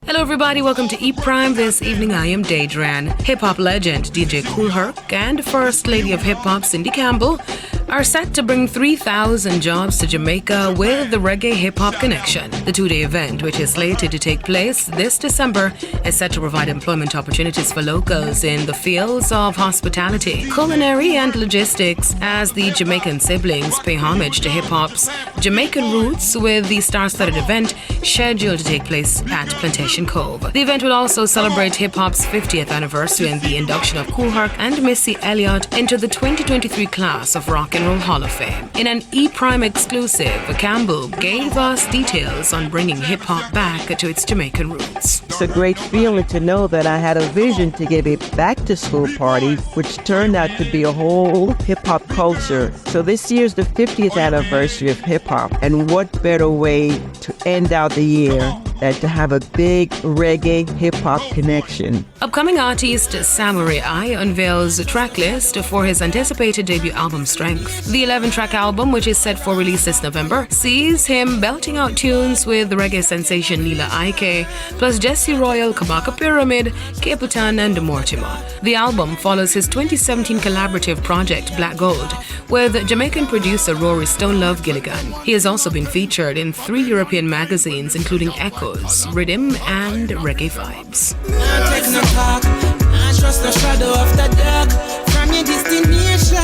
Hello everybody, welcome to E Prime. This evening I am Daydran. Hip-hop legend DJ Kool Herc and First Lady of Hip-Hop Cindy Campbell are set to bring 3,000 jobs to Jamaica with the Reggae Hip-Hop Connection. The two-day event, which is slated to take place this December, is set to provide employment opportunities for locals in the fields of hospitality, culinary and logistics as the Jamaican siblings pay homage to hip-hop's Jamaican roots with the star-studded event scheduled to take place at Plantation Cove. The event will also celebrate hip-hop's 50th anniversary and the induction of Kool Herc and Missy Elliott into the 2023 class of Rock and Roll Hall of Fame. In an E Prime exclusive, Campbell gave us details on bringing hip-hop back to its Jamaican roots. It's a great feeling to know that I had a vision to give a back-to-school party, which turned out to be a whole hip-hop culture. So this year's the 50th anniversary of hip-hop, and what better way to end out the year than to have a big reggae hip-hop connection. Upcoming artist Samurai I unveils a track list for his anticipated debut album Strength. The 11-track album, which is set for release this November, sees him belting out tunes with the reggae sensation Nila Ike, plus Jesse Royal, Kabaka Pyramid, Caputan, and Mortimer. The album follows his 2017 collaborative project Black Gold with Jamaican producer Rory Stonelove Gilligan. He has also been featured in 3 European magazines, including Echoes, Rhythm, and Reggae Vibes. Trust the shadow of the dark from your destination.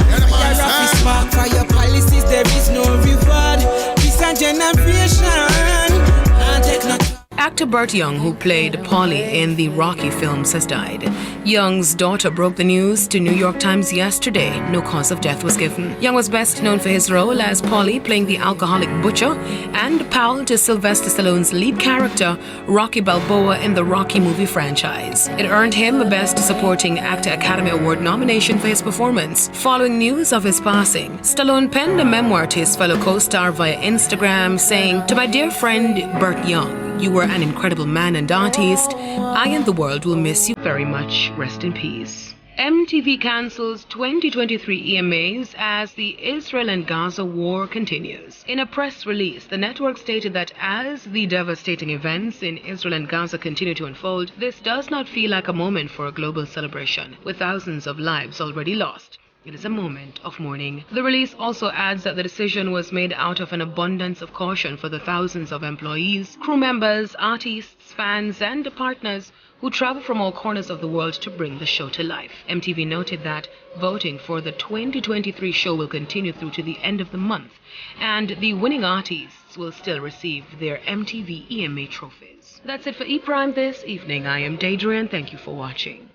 Your rough is spark for your policies, there is no reward. This a generation. Actor Burt Young, who played Paulie in the Rocky films, has died. Young's daughter broke the news to New York Times yesterday. No cause of death was given. Young was best known for his role as Paulie, playing the alcoholic butcher, and pal to Sylvester Stallone's lead character, Rocky Balboa, in the Rocky movie franchise. It earned him a Best Supporting Actor Academy Award nomination for his performance. Following news of his passing, Stallone penned a memoir to his fellow co-star via Instagram, saying, "To my dear friend Burt Young, you were an incredible man and artist. I and the world will miss you very much. Rest in peace." MTV cancels 2023 EMAs as the Israel and Gaza war continues. In a press release, the network stated that as the devastating events in Israel and Gaza continue to unfold, this does not feel like a moment for a global celebration, with thousands of lives already lost. It is a moment of mourning. The release also adds that the decision was made out of an abundance of caution for the thousands of employees, crew members, artists, fans, and partners who travel from all corners of the world to bring the show to life. MTV noted that voting for the 2023 show will continue through to the end of the month, and the winning artists will still receive their MTV EMA trophies. That's it for E Prime this evening. I am Daydran. Thank you for watching.